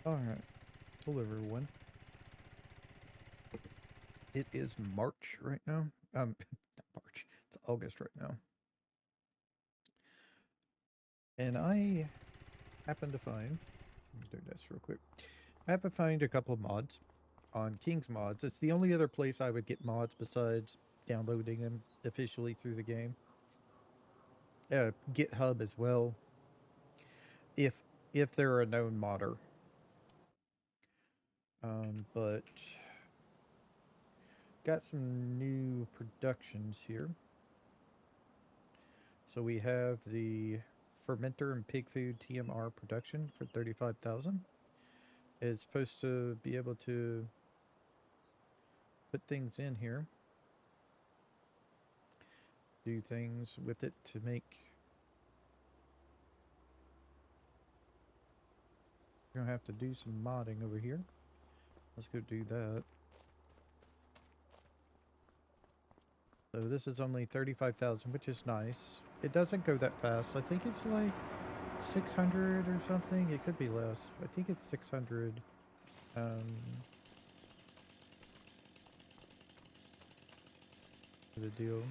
Alright. Hello, everyone. It is March right now. Not March. It's August right now. And I happen to find... Let me do this real quick. I happen to find a couple of mods on King's Mods. It's the only other place I would get mods besides downloading them officially through the game. GitHub as well. If they're a known modder. But... Got some new productions here. So we have the fermenter and pig food TMR production for 35,000. It's supposed to be able to put things in here, do things with it to make. We're gonna have to do some modding over here. Let's go do that. So this is only 35,000, which is nice. It doesn't go that fast. I think it's like 600 or something. It could be less. I think it's 600. The deal.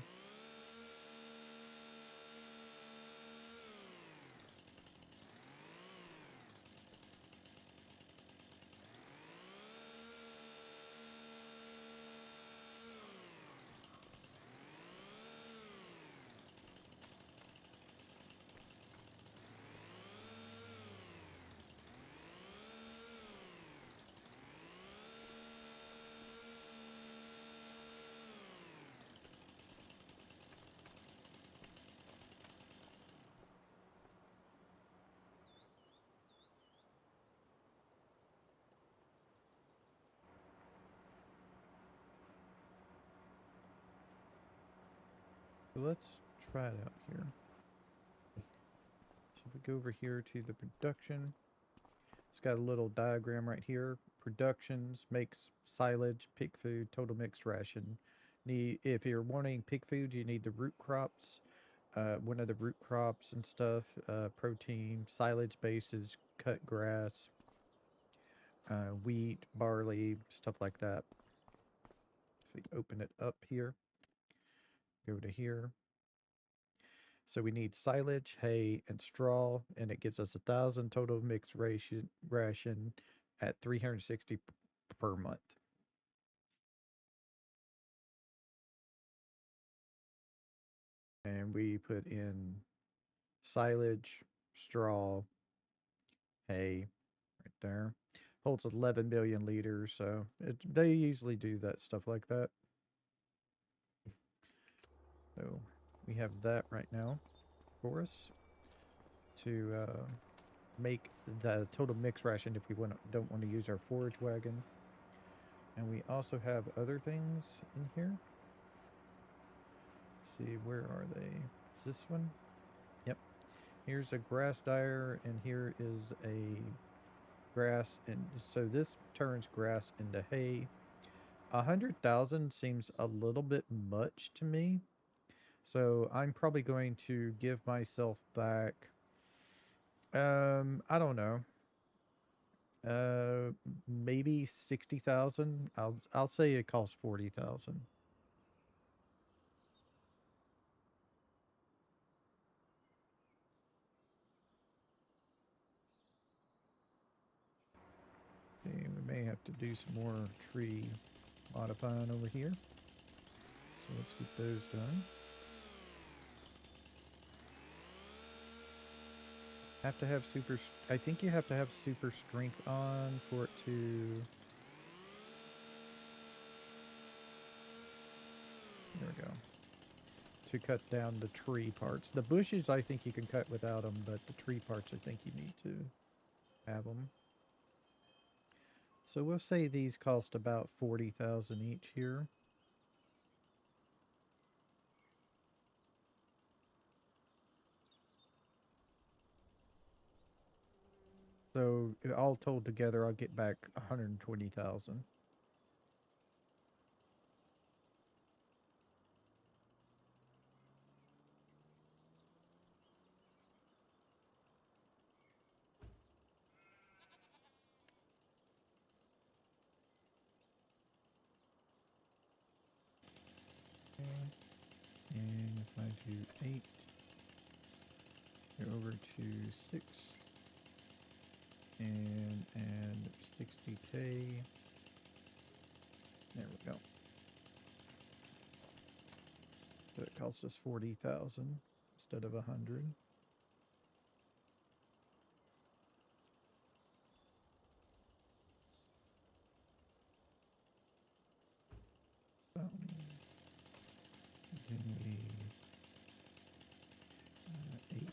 So let's try it out here. So if we go over here to the production, it's got a little diagram right here. Productions makes silage, pig food, total mixed ration. If you're wanting pig food, you need the root crops, one of the root crops and stuff, protein, silage bases, cut grass, wheat, barley, stuff like that. So we open it up here, go to here. So we need silage, hay, and straw, and it gives us 1,000 total mixed ration at 360 per month. And we put in silage, straw, hay, right there. Holds 11 billion liters, so they easily do that stuff like that. So we have that right now for us to make the total mix ration if we don't want to use our forage wagon. And we also have other things in here. Let's see, where are they? Is this one? Yep. Here's a grass dyer, and here is a grass, and so this turns grass into hay. 100,000 seems a little bit much to me, so I'm probably going to give myself back. I don't know. Maybe 60,000. I'll say it costs 40,000. Okay, we may have to do some more tree modifying over here. So let's get those done. Have to have super... I think you have to have super strength on for it to... There we go. To cut down the tree parts. The bushes I think you can cut without them, but the tree parts I think you need to have them. So we'll say these cost about 40,000 each here. So all told together, I'll get back 120,000. And if I do 8, go over to 6, and add 60K. There we go. So it costs us 40,000 instead of 100. Then we 8.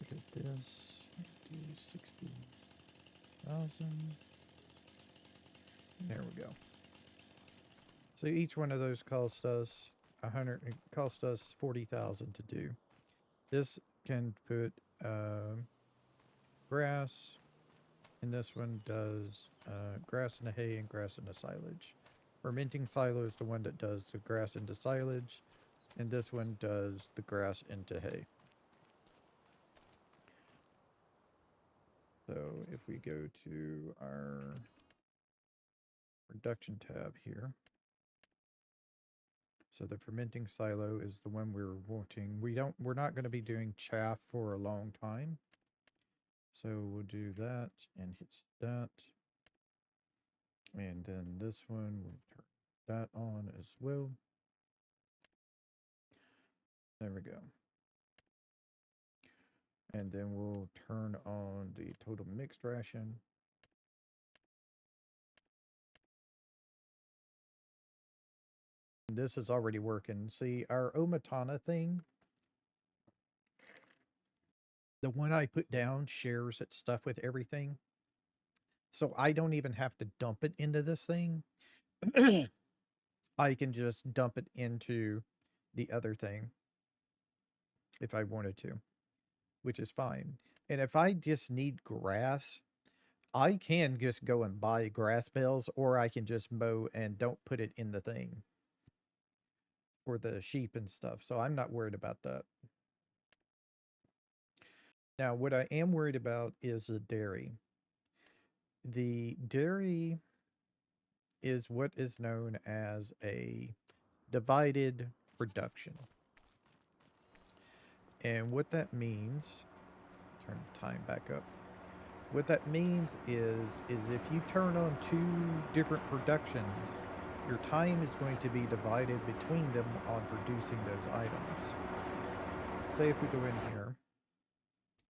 Look at this. Do 60,000. There we go. So each one of those cost us 100. It cost us 40,000 to do. This can put grass, and this one does grass into hay and grass into silage. Fermenting silo is the one that does the grass into silage, and this one does the grass into hay. So if we go to our production tab here, so the fermenting silo is the one we're wanting. We're not going to be doing chaff for a long time. So we'll do that and hit that. And then this one, we'll turn that on as well. There we go. And then we'll turn on the total mixed ration. This is already working. See, our Omatana thing, the one I put down shares its stuff with everything. So I don't even have to dump it into this thing. I can just dump it into the other thing if I wanted to, which is fine. And if I just need grass, I can just go and buy grass bales, or I can just mow and don't put it in the thing for the sheep and stuff. So I'm not worried about that. Now, what I am worried about is the dairy. The dairy is what is known as a divided production. And what that means, turn the time back up. What that means is if you turn on 2 different productions, your time is going to be divided between them on producing those items. Say if we go in here,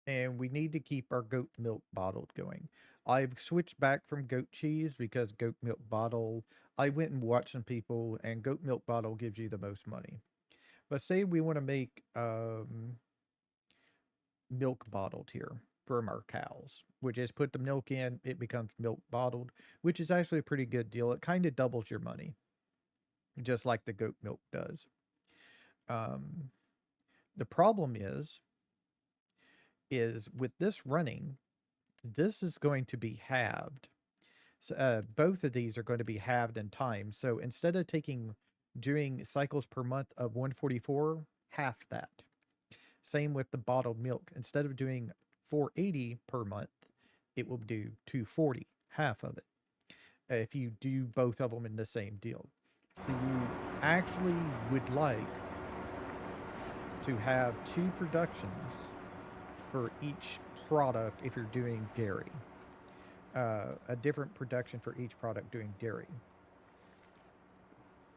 and we need to keep our goat milk bottled going. I've switched back from goat cheese because goat milk bottle, I went and watched some people, and goat milk bottle gives you the most money. But say we want to make milk bottled here from our cows. We just put the milk in, it becomes milk bottled, which is actually a pretty good deal. It kind of doubles your money, just like the goat milk does. The problem is with this running, this is going to be halved. So, both of these are going to be halved in time. So instead of doing cycles per month of 144, half that. Same with the bottled milk. Instead of doing 480 per month, it will do 240, half of it, if you do both of them in the same deal. So you actually would like to have 2 productions for each product if you're doing dairy. A different production for each product doing dairy.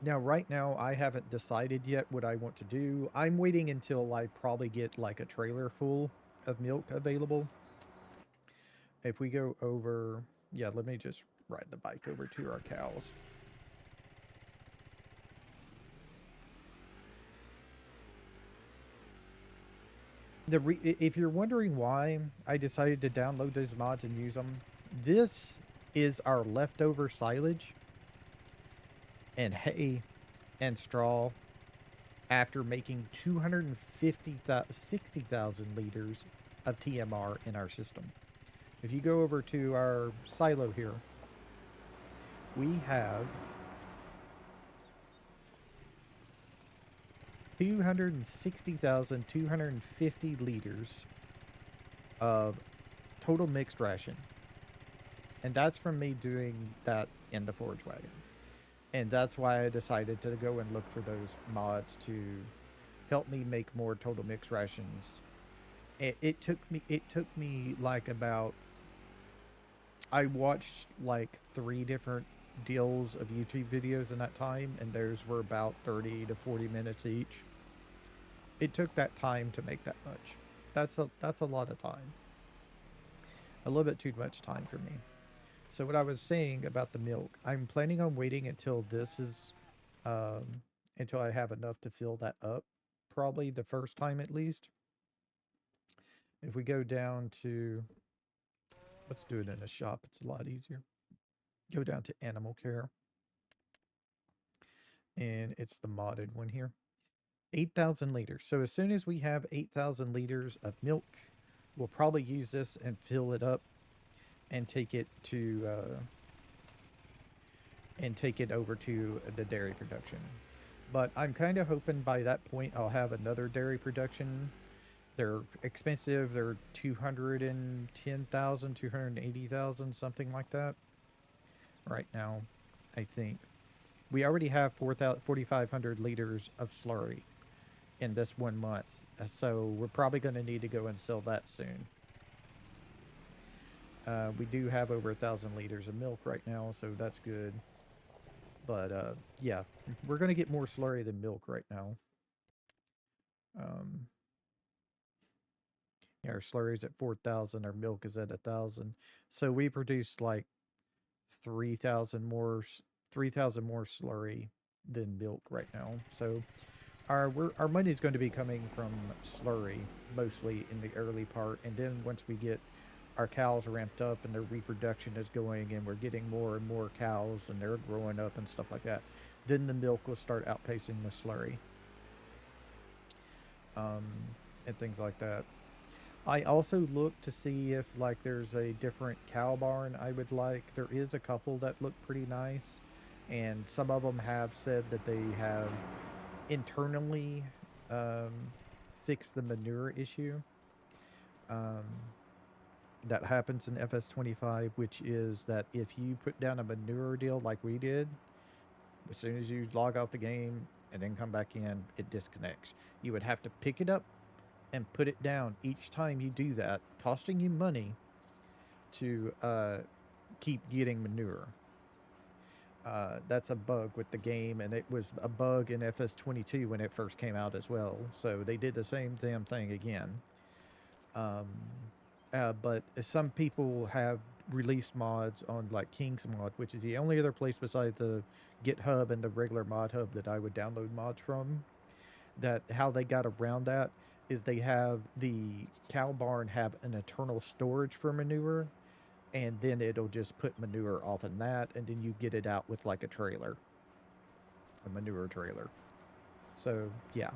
Now, right now, I haven't decided yet what I want to do. I'm waiting until I probably get like a trailer full of milk available. If we go over, yeah, let me just ride the bike over to our cows. If you're wondering why I decided to download those mods and use them, this is our leftover silage and hay and straw after making 60,000 liters of TMR in our system. If you go over to our silo here, we have 260,250 liters of total mixed ration. And that's from me doing that in the forage wagon. And that's why I decided to go and look for those mods to help me make more total mix rations. It took me like about, I watched like 3 different deals of YouTube videos in that time, and theirs were about 30 to 40 minutes each. It took that time to make that much. That's a lot of time. A little bit too much time for me. So what I was saying about the milk, I'm planning on waiting until this is, um, until I have enough to fill that up. Probably the first time at least. If we go down to, let's do it in a shop. It's a lot easier. Go down to animal care, and it's the modded one here. 8,000 liters. So as soon as we have 8,000 liters of milk, we'll probably use this and fill it up and take it over to the dairy production. But I'm kind of hoping by that point I'll have another dairy production. They're expensive. They're 210,000, 280,000, something like that. Right now, I think we already have 4,500 liters of slurry in this 1 month. So we're probably going to need to go and sell that soon. We do have over 1,000 liters of milk right now, so that's good. But yeah, we're going to get more slurry than milk right now. Um, yeah, our slurry's at 4,000, our milk is at 1,000. So we produce like 3,000 more 3,000 more slurry than milk right now. So our money is going to be coming from slurry mostly in the early part, and then once we get our cows ramped up and their reproduction is going and we're getting more and more cows and they're growing up and stuff like that, then the milk will start outpacing the slurry, um, and things like that. I also look to see if like there's a different cow barn I would like. There is a couple that look pretty nice, and some of them have said that they have internally, um, fixed the manure issue. Um, that happens in FS25, which is that if you put down a manure deal like we did, as soon as you log off the game and then come back in, it disconnects. You would have to pick it up and put it down each time you do that, costing you money to keep getting manure. That's a bug with the game, and it was a bug in FS22 when it first came out as well. So they did the same damn thing again. Um, but some people have released mods on like King's Mod, which is the only other place besides the GitHub and the regular mod hub that I would download mods from. That how they got around that is they have the cow barn have an internal storage for manure, and then it'll just put manure off in that, and then you get it out with like a trailer, a manure trailer. So yeah,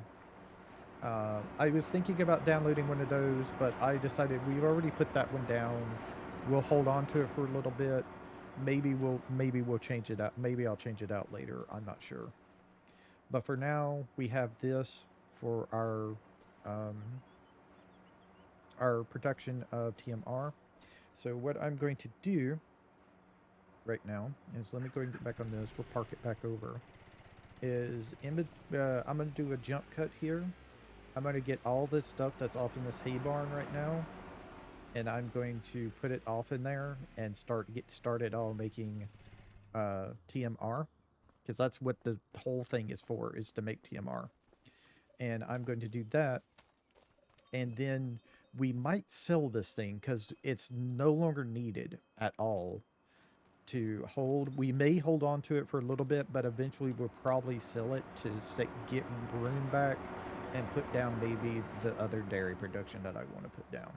I was thinking about downloading one of those, but I decided we've already put that one down. We'll hold on to it for a little bit. Maybe we'll change it out. Maybe I'll change it out later. I'm not sure. But for now, we have this for um, our production of TMR. So what I'm going to do right now is, let me go and get back on this. We'll park it back over. I'm going to do a jump cut here. I'm going to get all this stuff that's off in this hay barn right now, and I'm going to put it off in there and get started all making TMR, because that's what the whole thing is for, is to make TMR. And I'm going to do that, and then we might sell this thing because it's no longer needed at all to hold. We may hold on to it for a little bit, but eventually we'll probably sell it to get room back and put down maybe the other dairy production that I want to put down.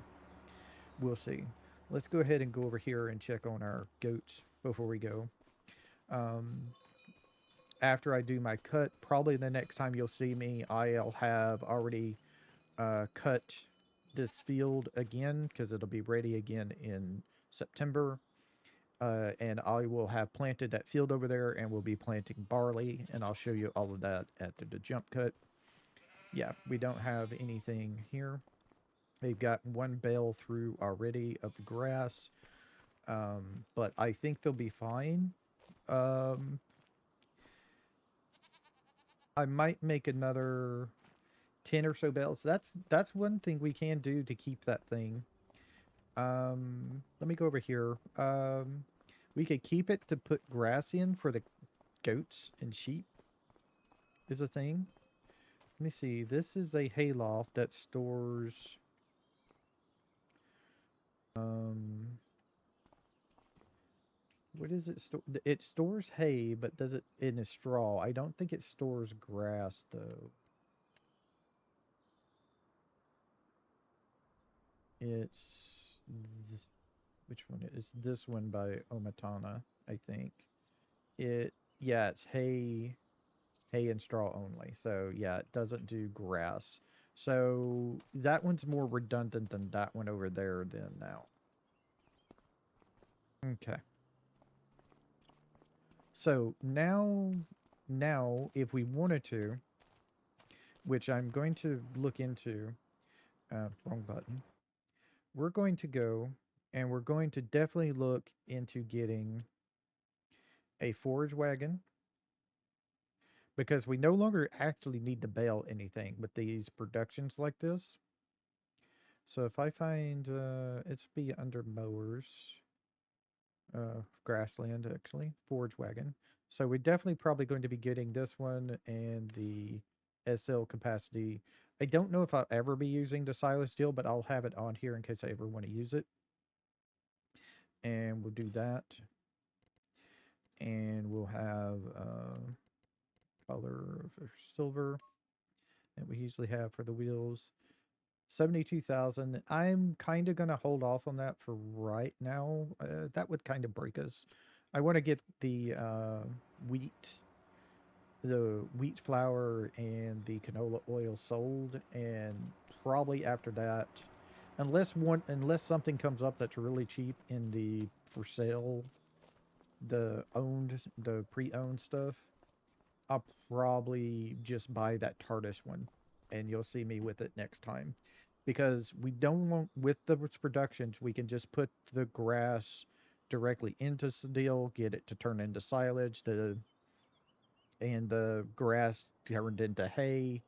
We'll see. Let's go ahead and go over here and check on our goats before we go. Um, After I do my cut, probably the next time you'll see me, I'll have already cut this field again because it'll be ready again in September. And I will have planted that field over there, and we'll be planting barley, and I'll show you all of that at the jump cut. Yeah, we don't have anything here. They've got one bale through already of the grass, but I think they'll be fine. Um, I might make another 10 or so bales. That's one thing we can do to keep that thing. Let me go over here. We could keep it to put grass in for the goats and sheep is a thing. Let me see. This is a hayloft that stores um what is it store? It stores hay, but does it in a straw? I don't think it stores grass though. It's which one? It's this one by Omatana, I think. It yeah, it's hay and straw only. So yeah, it doesn't do grass. So that one's more redundant than that one over there then now. Okay. So now if we wanted to, which I'm going to look into, wrong button. We're going to go and we're going to definitely look into getting a forage wagon because we no longer actually need to bale anything with these productions like this. So if I find it's be under mowers, grassland actually, forage wagon. So we're definitely probably going to be getting this one and the SL capacity. I don't know if I'll ever be using the silage deal, but I'll have it on here in case I ever want to use it. And we'll do that. And we'll have color for silver that we usually have for the wheels. 72,000. I'm kind of going to hold off on that for right now. That would kind of break us. I want to get wheat, the wheat flour and the canola oil sold, and probably after that, unless something comes up that's really cheap in the for sale, the pre-owned stuff, I'll probably just buy that TARDIS one, and you'll see me with it next time. Because we don't want, with the productions, we can just put the grass directly into the deal, get it to turn into silage, and the grass turned into hay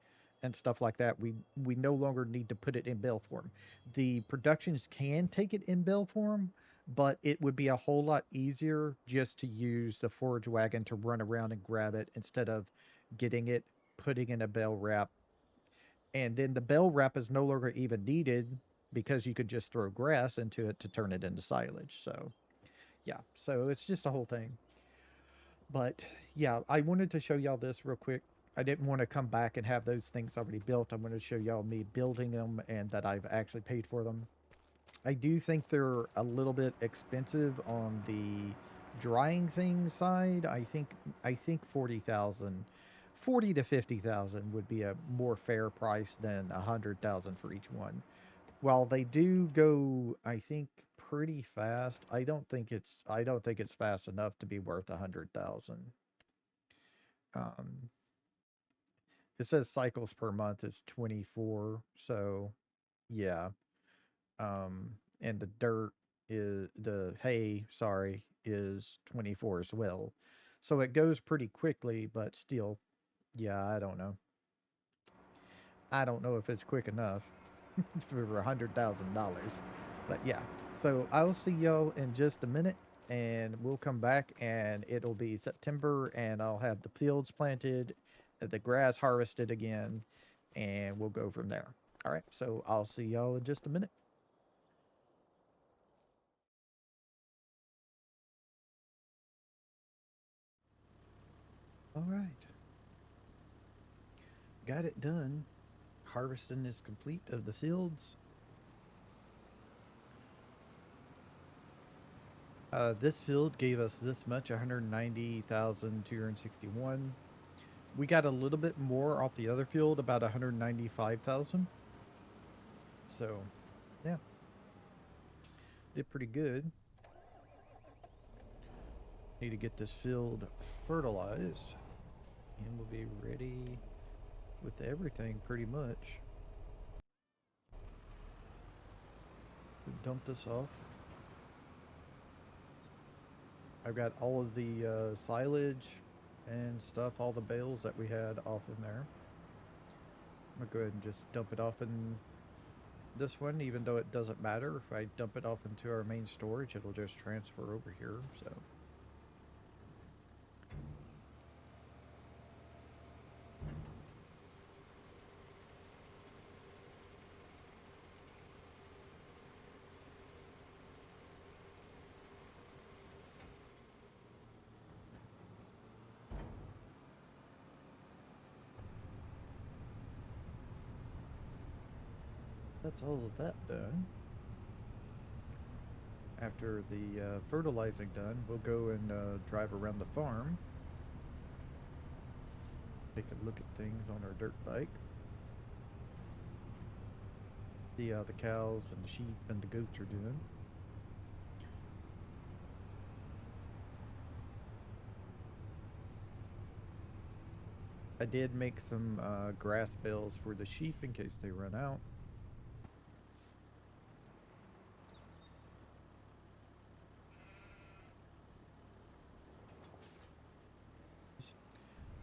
and stuff like that. We no longer need to put it in bale form. The productions can take it in bale form, but it would be a whole lot easier just to use the forage wagon to run around and grab it instead of getting it, putting in a bale wrap, and then the bale wrap is no longer even needed because you could just throw grass into it to turn it into silage. So yeah, so it's just a whole thing. But yeah, I wanted to show y'all this real quick. I didn't want to come back and have those things already built. I wanted to show y'all me building them and that I've actually paid for them. I do think they're a little bit expensive on the drying thing side. I think 40,000, 40 to 50,000 would be a more fair price than 100,000 for each one. While they do go, I think pretty fast. I don't think it's fast enough to be worth 100,000. Um, it says cycles per month is 24, so yeah. And the dirt is the hay, sorry, is 24 as well. So it goes pretty quickly, but still, yeah, I don't know. I don't know if it's quick enough for $100,000. But yeah, so I'll see y'all in just a minute and we'll come back and it'll be September and I'll have the fields planted, the grass harvested again, and we'll go from there. All right, so I'll see y'all in just a minute. All right, got it done. Harvesting is complete of the fields. This field gave us this much 190,261. We got a little bit more off the other field, about 195,000. So, yeah, did pretty good. Need to get this field fertilized, and we'll be ready with everything pretty much. Dump this off. I've got all of the silage and stuff all the bales that we had off in there. I'm gonna go ahead and just dump it off in this one, even though it doesn't matter. If I dump it off into our main storage, it'll just transfer over here, so. That's all of that done. After the fertilizing done, we'll go and drive around the farm. Take a look at things on our dirt bike. See how the cows and the sheep and the goats are doing. I did make some grass bales for the sheep in case they run out.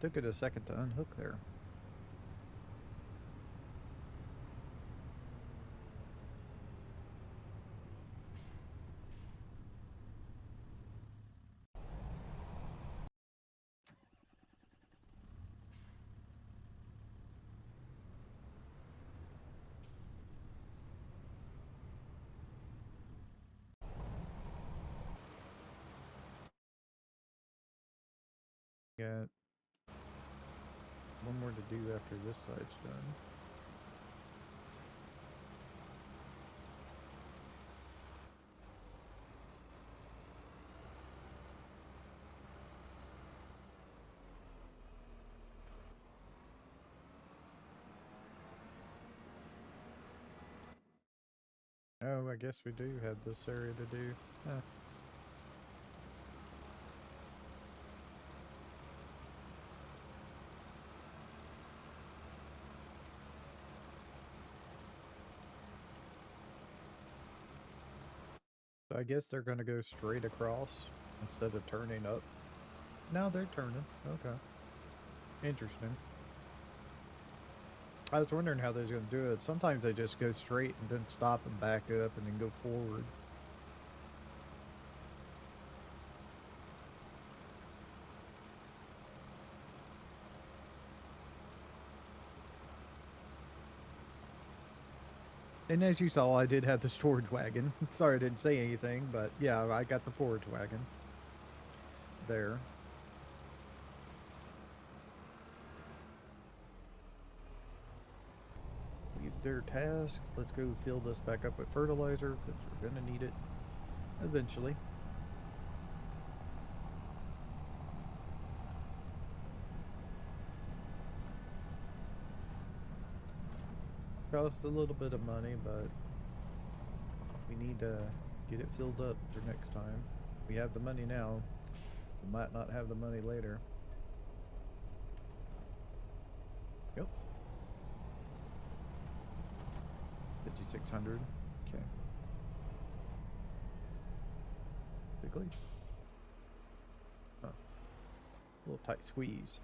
Took it a second to unhook there. Got one more to do after this side's done. Oh, I guess we do have this area to do. Huh. So I guess they're going to go straight across instead of turning up. Now they're turning. Okay. Interesting. I was wondering how they was going to do it. Sometimes they just go straight and then stop and back up and then go forward. And as you saw, I did have the storage wagon. Sorry I didn't say anything, but yeah, I got the forage wagon there. Leave their task. Let's go fill this back up with fertilizer because we're going to need it eventually. Cost a little bit of money, but we need to get it filled up for next time. We have the money now. We might not have the money later. Yep. 5,600. Okay. Quickly. Huh. A little tight squeeze.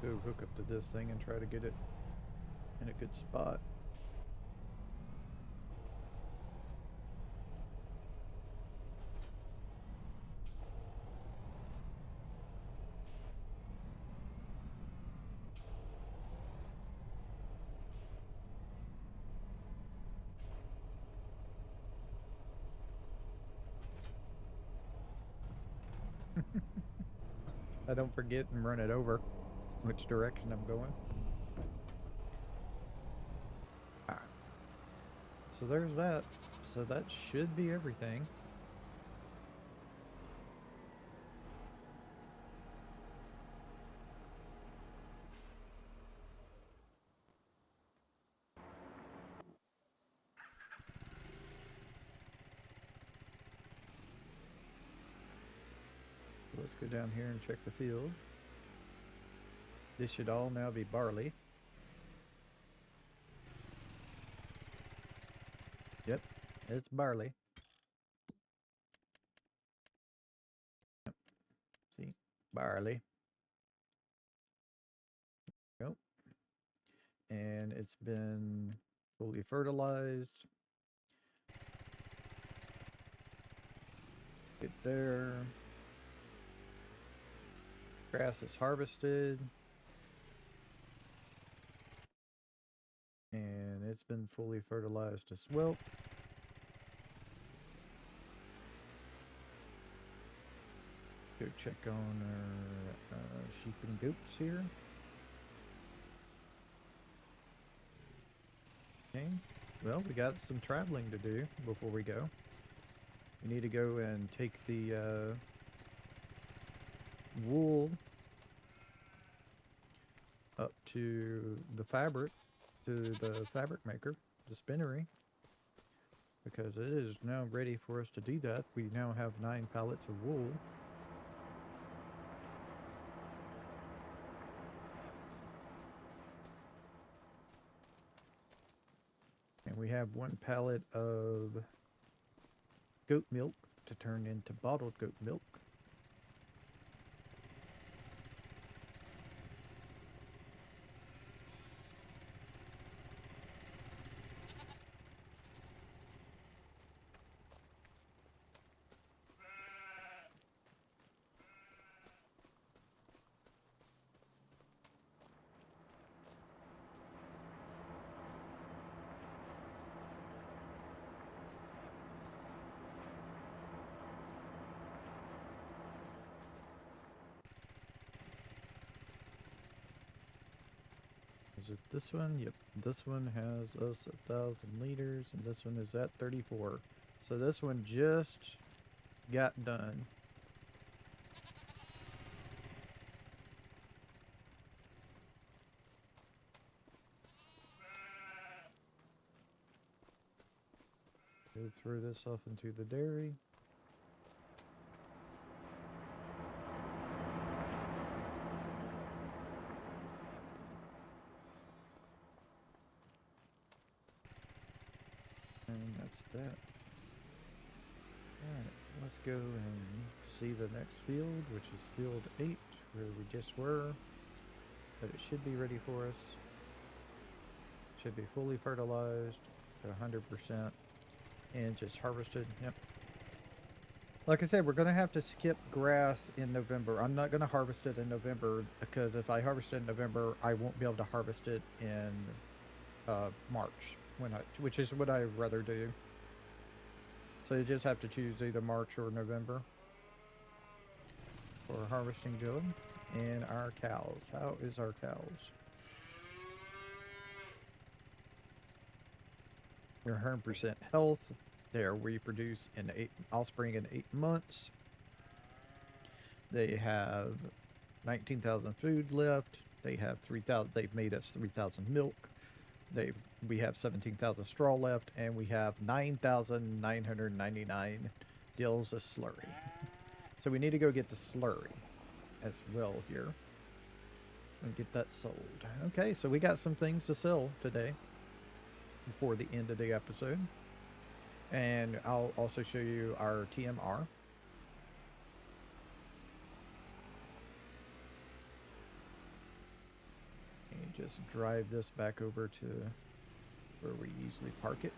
Go hook up to this thing and try to get it in a good spot. I don't forget and run it over which direction I'm going. Alright. So there's that. So that should be everything. let's go down here and check the field. This should all now be barley. Yep, it's barley. Yep. See, barley. Nope. And it's been fully fertilized. Get there. Grass is harvested. And it's been fully fertilized as well. Go check on our sheep and goats here. Okay, well, we got some traveling to do before we go. We need to go and take the wool up to the fabric maker, the spinnery, because it is now ready for us to do that. We now have 9 pallets of wool. And we have 1 pallet of goat milk to turn into bottled goat milk. Is it this one? Yep. This one has us 1,000 liters, and this one is at 34. So this one just got done. Go throw this off into the dairy. And that's that. Alright, let's go and see the next field, which is field 8, where we just were. But it should be ready for us. Should be fully fertilized to 100% and just harvested. Yep. Like I said, we're going to have to skip grass in November. I'm not going to harvest it in November, because if I harvest it in November, I won't be able to harvest it in March, which is what I'd rather do. So you just have to choose either March or November for harvesting job. And our cows. How is our cows? They're 100% health. They reproduce in 8 offspring in 8 months. They have 19,000 food left. They have 3,000. They've made us 3,000 milk. We have 17,000 straw left, and we have 9,999 deals of slurry. So we need to go get the slurry as well here and get that sold. Okay, so we got some things to sell today before the end of the episode. And I'll also show you our TMR. And just drive this back over to where we usually park it.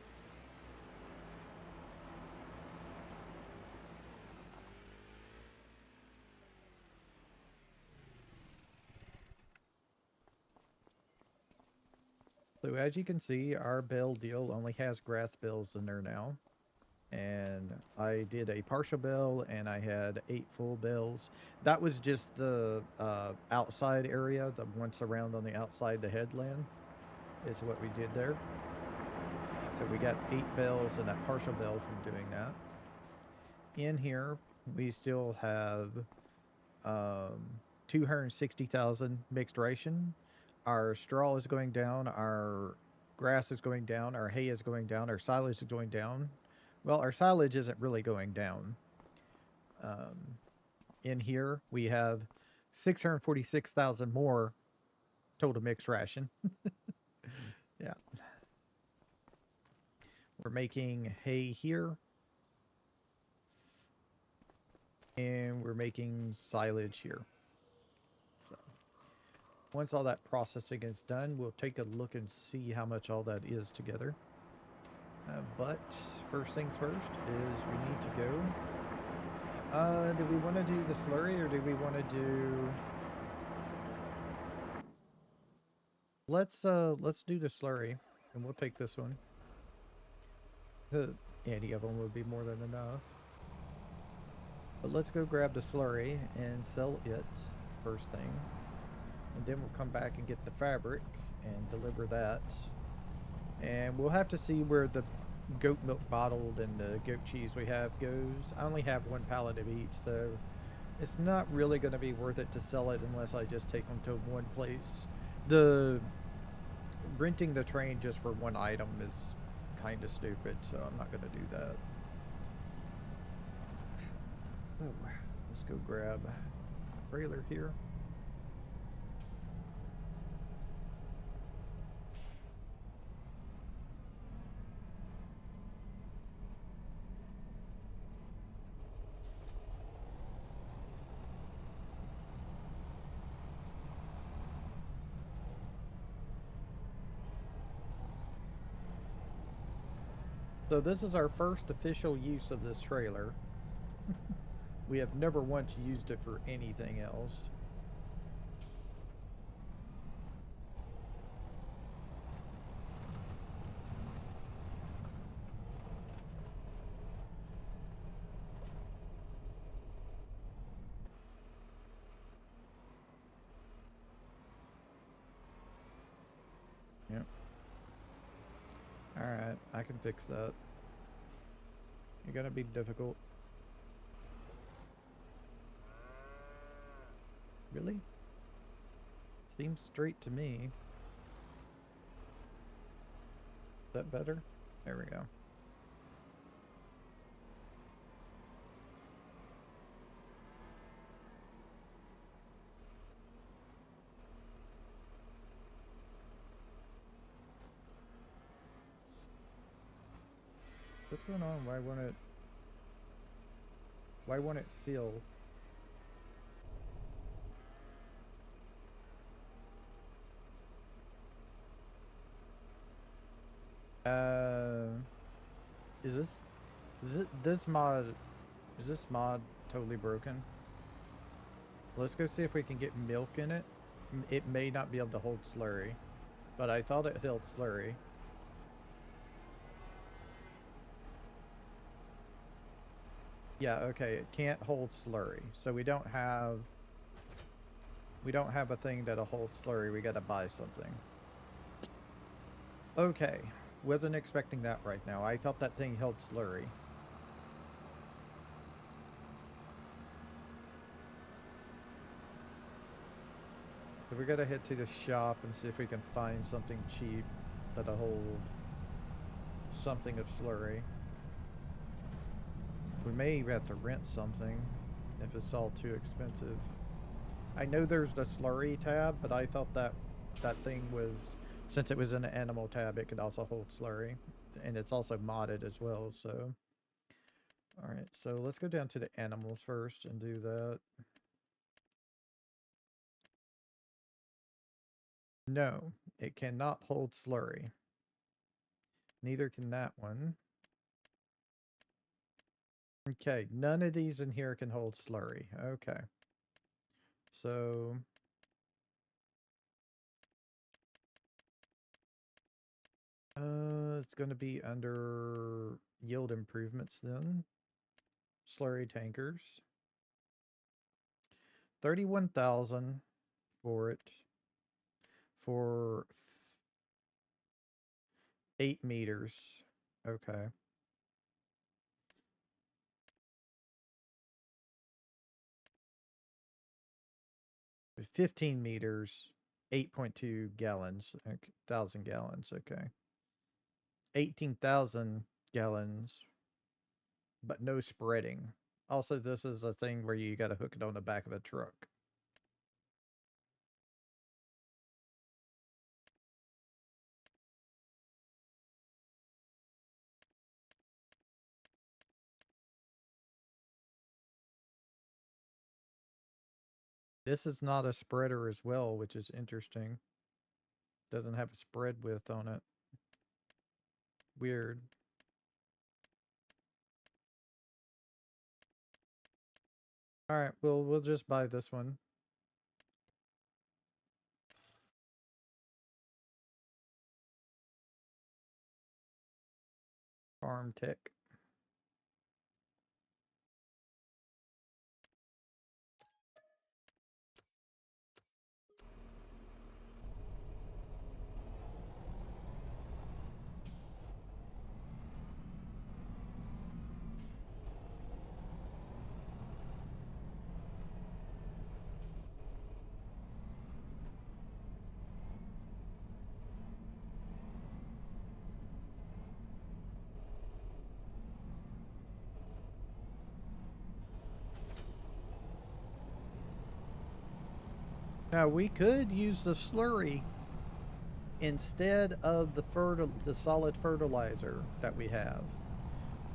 So as you can see, our bale deal only has grass bales in there now. And I did a partial bale, and I had 8 full bales. That was just the outside area, the ones around on the outside the headland is what we did there. So we got 8 bales and that partial bale from doing that. In here, we still have 260,000 mixed ration. Our straw is going down, our grass is going down, our hay is going down, our silage is going down. Well, our silage isn't really going down in here, we have 646,000 more total mixed ration. Yeah. We're making hay here. And we're making silage here. So once all that processing is done, we'll take a look and see how much all that is together. But first things first is we need to go. Do we want to do the slurry or do we want to do... Let's do the slurry, and we'll take this one. Any of them would be more than enough. But let's go grab the slurry and sell it first thing. And then we'll come back and get the fabric and deliver that. And we'll have to see where the goat milk bottled and the goat cheese we have goes. I only have one pallet of each, so it's not really going to be worth it to sell it unless I just take them to one place. The renting the train just for one item is kind of stupid, so I'm not going to do that. Oh, let's go grab a trailer here. So this is our first official use of this trailer. We have never once used it for anything else. Yep. Alright, I can fix that. You're gonna be difficult. Really? Seems straight to me. Is that better? There we go. What's going on? Why won't it fill? Is this mod totally broken? Let's go see if we can get milk in it. It may not be able to hold slurry, but I thought it held slurry. Yeah, okay, it can't hold slurry. So we don't have a thing that'll hold slurry. We gotta buy something. Okay. Wasn't expecting that right now. I thought that thing held slurry. So we gotta head to the shop and see if we can find something cheap that'll hold something of slurry. We may have to rent something if it's all too expensive. I know there's the slurry tab, but I thought that thing was, since it was in the animal tab, it could also hold slurry. And it's also modded as well, so. Alright, so let's go down to the animals first and do that. No, it cannot hold slurry. Neither can that one. Okay, none of these in here can hold slurry. Okay. So... it's going to be under yield improvements then. Slurry tankers. 31,000 for it. For 8 meters. Okay. 15 meters, 8.2 gallons, 1,000 gallons, okay. 18,000 gallons, but no spreading. Also, this is a thing where you got to hook it on the back of a truck. This is not a spreader as well, which is interesting. Doesn't have a spread width on it. Weird. All right, well, we'll just buy this one. Farm Tech. Now, we could use the slurry instead of the solid fertilizer that we have.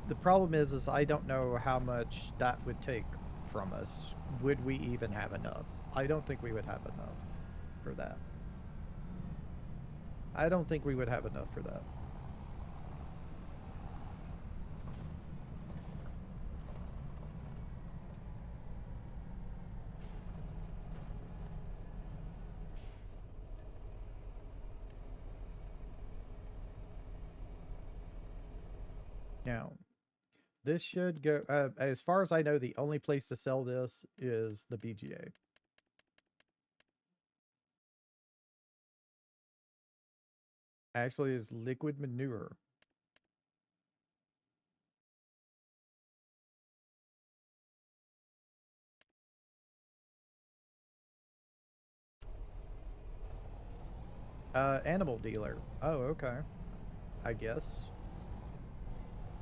The problem is I don't know how much that would take from us. Would we even have enough? I don't think we would have enough for that. I don't think we would have enough for that. Now, this should go, as far as I know, the only place to sell this is the BGA. Actually, is liquid manure. Animal dealer. Oh, okay. I guess.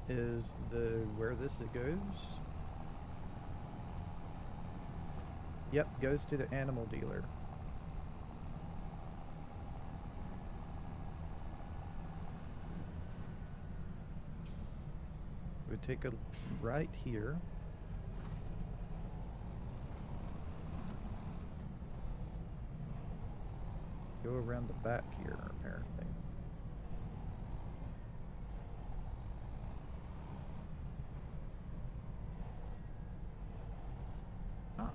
Is the where this goes? Yep, goes to the animal dealer. We take a right here. Go around the back here, apparently. Ah.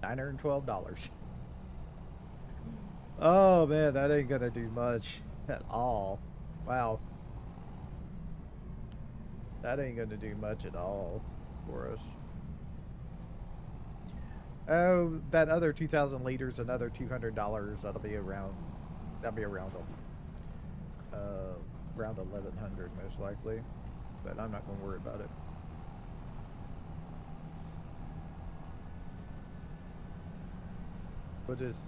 $912. Oh man, that ain't gonna do much at all. Wow. That ain't gonna do much at all for us. Oh, that other 2,000 liters, another $200. That'll be around. That'll be around around 1,100 most likely. But I'm not gonna worry about it. We'll just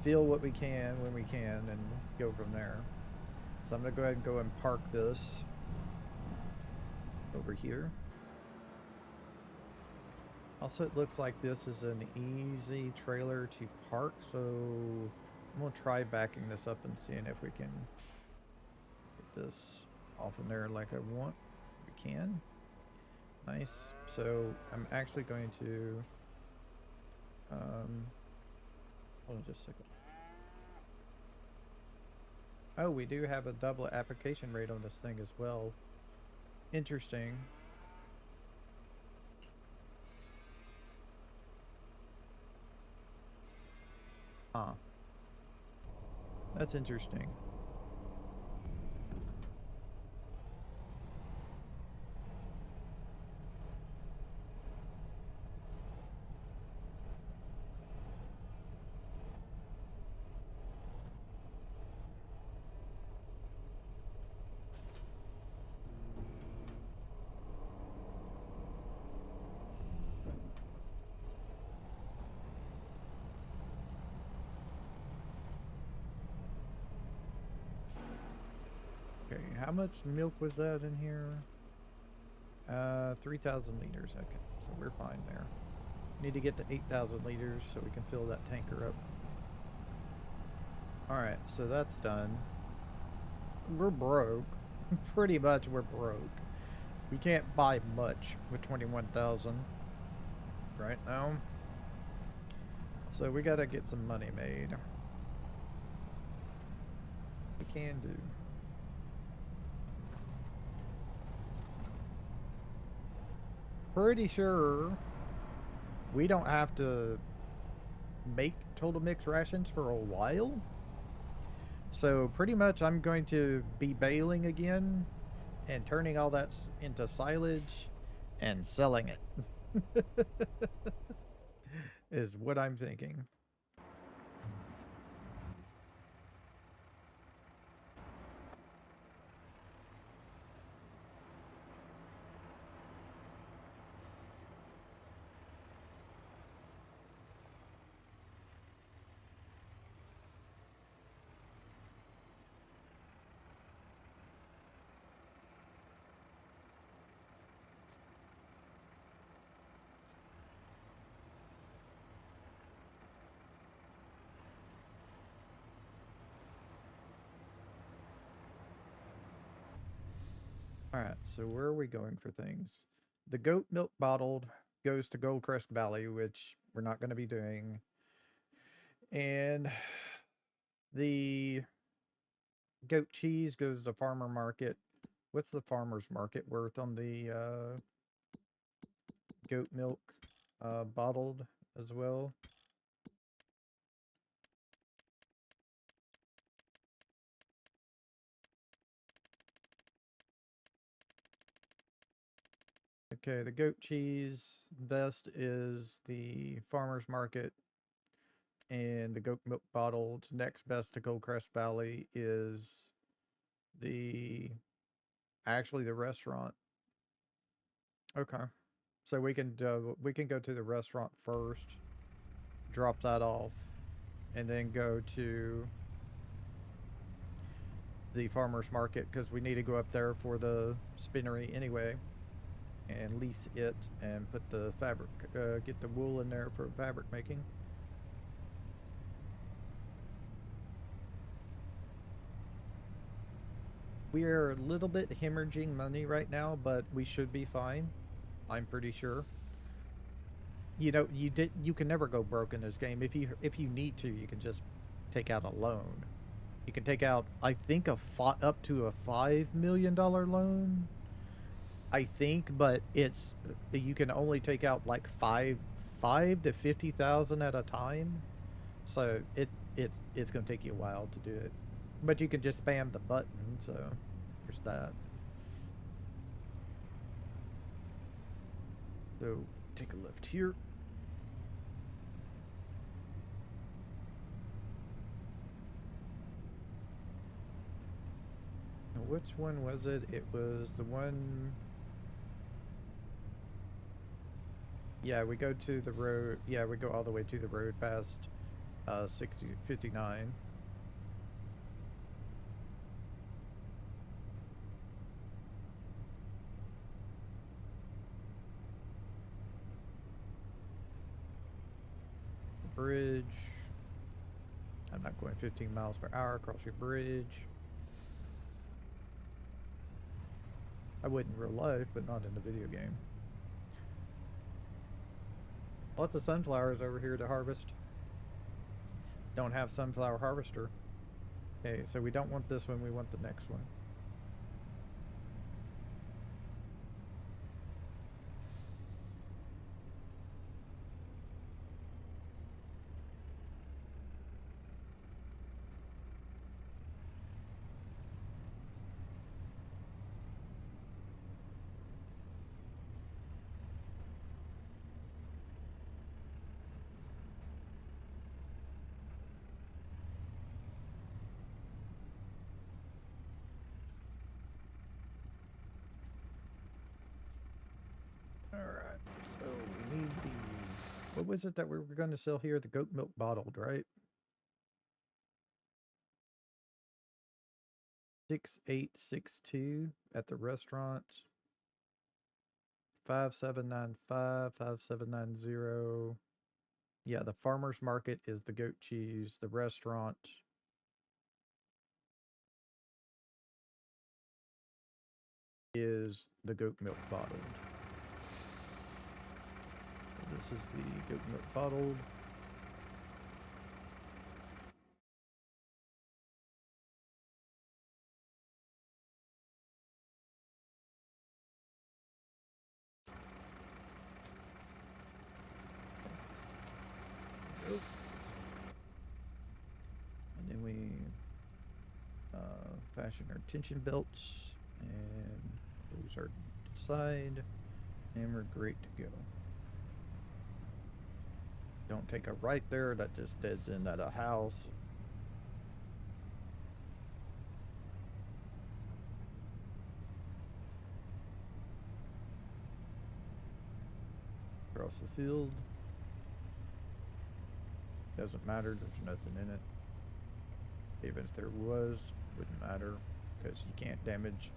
feel what we can when we can and go from there. So I'm gonna go ahead and go and park this over here. Also, it looks like this is an easy trailer to park, so I'm gonna try backing this up and seeing if we can get this off in there like I want. We can. Nice. So I'm actually going to hold on just a second. Oh, we do have a double application rate on this thing as well. Interesting. Huh. That's interesting. how much milk was that in here? 3,000 liters. Okay, so we're fine there. Need to get to 8,000 liters so we can fill that tanker up. Alright, so that's done. We're broke. Pretty much we're broke. We can't buy much with 21,000 right now. So we gotta get some money made. We can do. Pretty sure we don't have to make total mix rations for a while. So pretty much I'm going to be baling again and turning all that into silage and selling it. Is what I'm thinking. Alright, so where are we going for things? The goat milk bottled goes to Goldcrest Valley, which we're not going to be doing. And the goat cheese goes to farmer market. What's the farmer's market worth on the goat milk bottled as well? Okay, the goat cheese best is the farmer's market, and the goat milk bottled next best to Goldcrest Valley is the actually the restaurant. Okay, so we can go to the restaurant first, drop that off, and then go to the farmer's market because we need to go up there for the spinnery anyway and lease it and put the fabric, get the wool in there for fabric making. We are a little bit hemorrhaging money right now, but we should be fine. I'm pretty sure. You know, you can never go broke in this game. If you need to, you can just take out a loan. You can take out, I think, up to a $5 million loan. I think, but it's you can only take out like five to 50,000 at a time. So it's gonna take you a while to do it, but you can just spam the button. So there's that. So take a left here. Which one was it? It was the one. Yeah, we go to the road. Yeah, we go all the way to the road past 59. The bridge. I'm not going 15 miles per hour across your bridge. I would in real life, but not in the video game. Lots of sunflowers over here to harvest. Don't have sunflower harvester. Okay, so we don't want this one, we want the next one. Alright, so we need the... What was it that we were going to sell here? The goat milk bottled, right? 6862 at the restaurant. 5795, 5790. Yeah, the farmer's market is the goat cheese. The restaurant is the goat milk bottled. So this is the goat milk bottled. And then we fashion our tension belts and close our side, and we're great to go. Don't take a right there, that just deads in at a house. Across the field. Doesn't matter, there's nothing in it. Even if there was, wouldn't matter, because you can't damage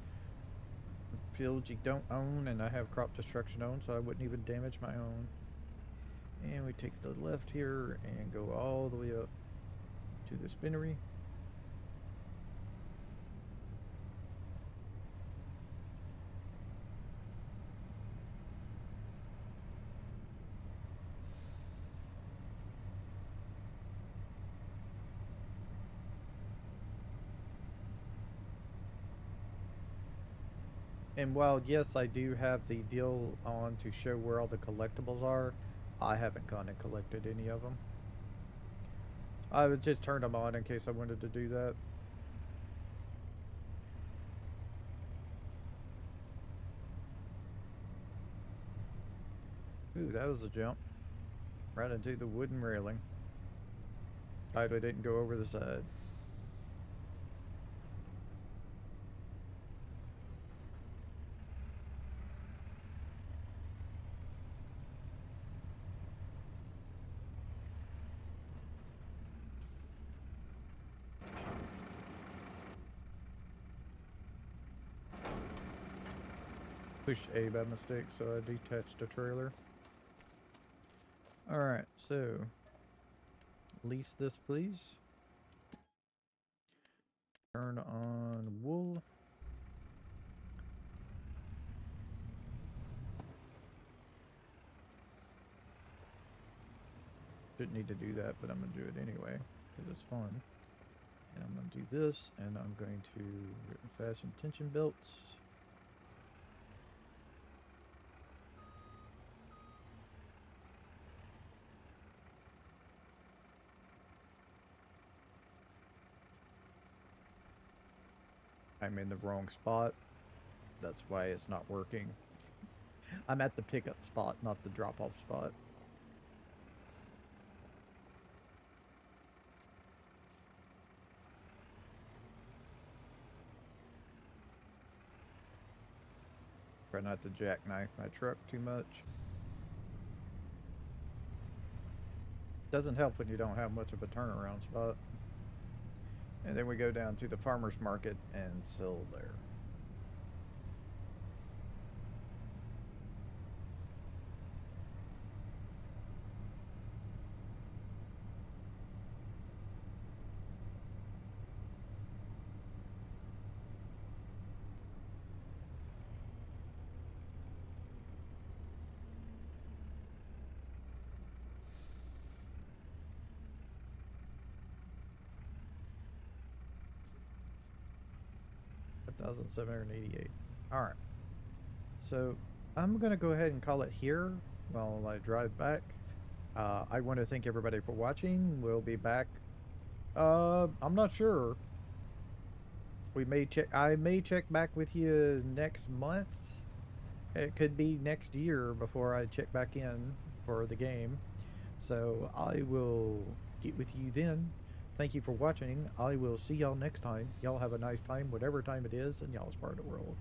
fields you don't own, and I have crop destruction owned, so I wouldn't even damage my own. And we take the left here and go all the way up to the spinnery. And while, yes, I do have the deal on to show where all the collectibles are, I haven't gone and collected any of them. I would just turn them on in case I wanted to do that. Ooh, that was a jump. Right into the wooden railing. Glad I didn't go over the side. Pushed A by mistake, so I detached the trailer. Alright, so lease this, please. Turn on wool. Didn't need to do that, but I'm going to do it anyway, because it's fun. And I'm going to do this, and I'm going to fasten tension belts. I'm in the wrong spot. That's why it's not working. I'm at the pickup spot, not the drop-off spot. Try not to jackknife my truck too much. Doesn't help when you don't have much of a turnaround spot. And then we go down to the farmer's market and sell there. $1,788. Alright. So I'm going to go ahead and call it here while I drive back. I want to thank everybody for watching. We'll be back. I'm not sure. I may check back with you next month. It could be next year before I check back in for the game. So I will get with you then. Thank you for watching. I will see y'all next time. Y'all have a nice time, whatever time it is in y'all's part of the world.